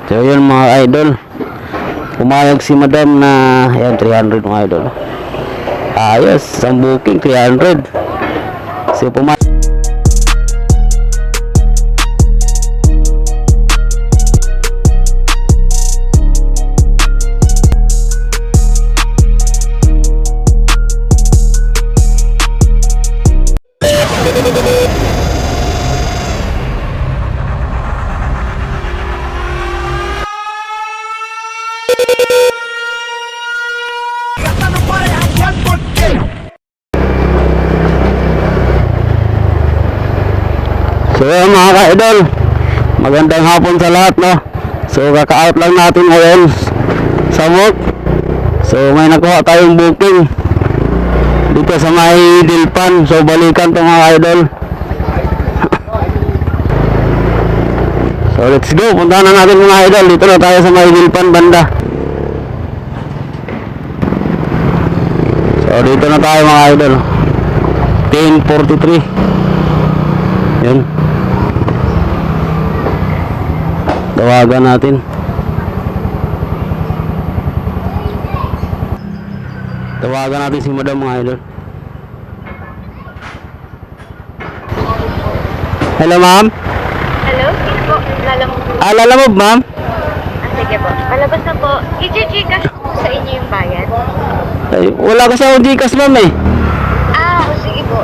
So yun mga idol, pumayag si madam na yan 300 mga idol. Ayos, ang booking 300. So pumayag. So mga ka-idol, magandang hapon sa lahat, no? So kaka-out lang natin ngayon sa work. So may nakuha tayong booking dito sa may Dilpan. So balikan to mga idol. So let's go, puntahan na natin mga idol. Dito na tayo sa may Dilpan banda. So dito na tayo mga idol. 10:43. Yun, tawagan natin. Tawagan natin si madam mga idol. Hello ma'am. Hello, sige po. Lalamog po. Lalamog ma'am. Sige po. Palabas na po. I-Gcash po sa inyo yung bayad. Ay, wala kasi akong Gcash ma'am eh. Sige po.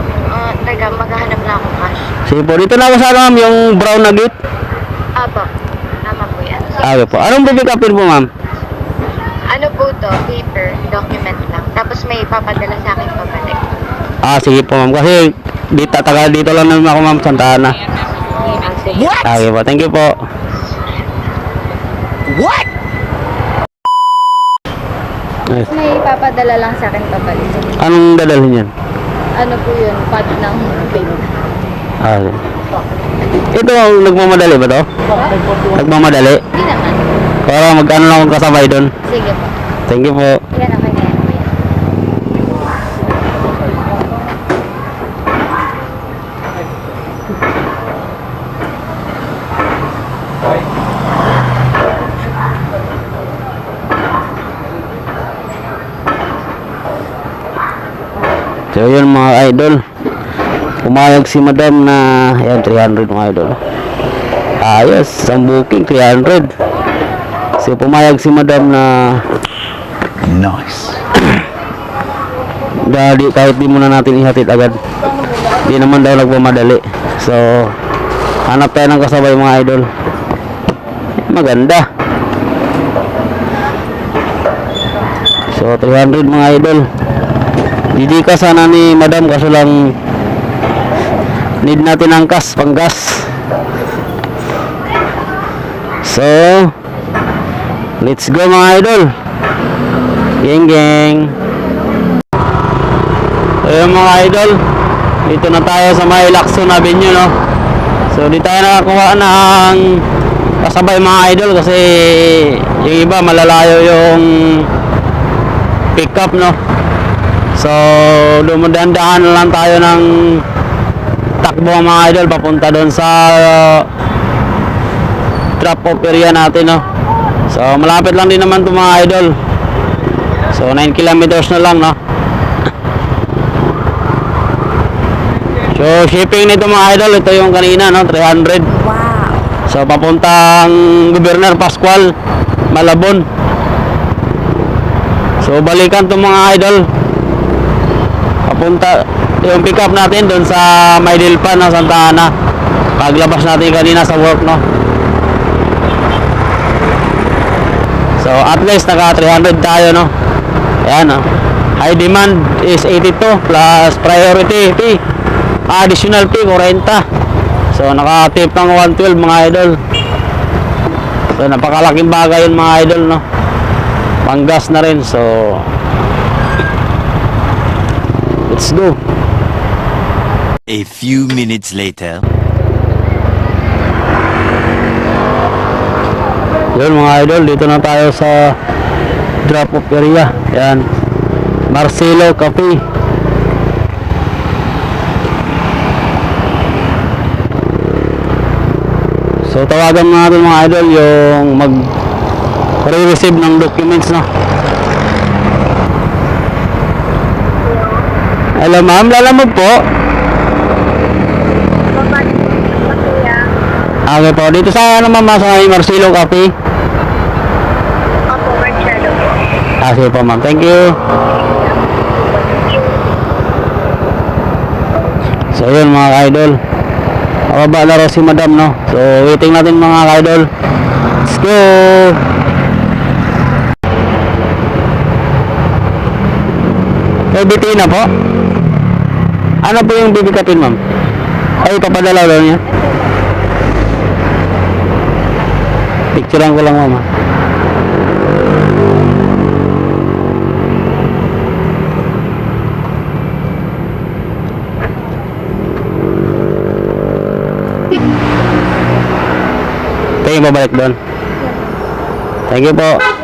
Teka, maghahanap na ako cash. Sige po, dito na ako sa ma'am, yung brown na gate. Apo. Tama po yan. Okay po. Anong pipick upin po ma'am? Ano po to? Paper. Document lang. Tapos may papadala sa akin pabalik. Sige po ma'am, kasi taga dito lang naman ako ma'am, Santa Ana. Sige. Okay po, thank you po. What? Nice. May papadala lang sa akin pabalik. Anong dadalhin yan? Ano po yun? Pad ng paper. Okay. Ito ang nagmamadali ba to? Nagmamadali? Hindi naman. Para magkano lang akong kasabay doon. Sige po. Thank you po. Yan, okay na yan. So yun mga idol, pumayag si madam na yan 300 mga idol. Ayos, ang booking 300. So pumayag si madam na Nice. dahil kahit di muna natin ihatid agad, di naman daw nagmamadali. So hanap tayo ng kasabay mga idol. Maganda. So 300 mga idol. Hindi ka sana ni madam, kaso lang need natin ang panggas. So let's go mga idol. Geng geng. Ayun mga idol, dito na tayo sa may Lacson Avenue, no? So di tayo nakakuha ng kasabay mga idol kasi yung iba malalayo yung pick up, no? So dumadaan lang tayo ng takbo mga idol papunta doon sa drop off area natin, no? So malapit lang din naman to mga idol. So 9 kilometers na lang, no? So shipping nito mga idol, ito yung kanina, no? 300. Wow. So papuntang Governor Pascual, Malabon. So balikan to mga idol. Papunta yung pick up natin doon sa Maydilpan na Santa Ana. Paglabas natin kanina sa work, no? So at least naka 300 tayo, no? Ayan, no? High demand is 82 plus priority fee. Additional fee 40. So naka-tip ng 112 mga idol. So napakalaking bagay yun mga idol, no? Panggas na rin. So let's go. A few minutes later. Yun mga idol, dito na tayo sa drop off area. Yan, Marcelo Cafe. So tawagan mo natin mga idol yung mag-receive ng documents, no? Hello ma'am, lalamog po. Okay po, dito sa ano ma'am, sa Marcelo Cafe. Opo, Marcelo po. Sige po ma'am, thank you. So yun mga idol, mababa na raw si madam, no? So waiting natin mga idol. Let's go. May BT na po. Ano po yung bibigkatin ma'am? Ay, papadala daw niya. Picturean ko lang ma'am. Tingin babalik doon. Thank you po.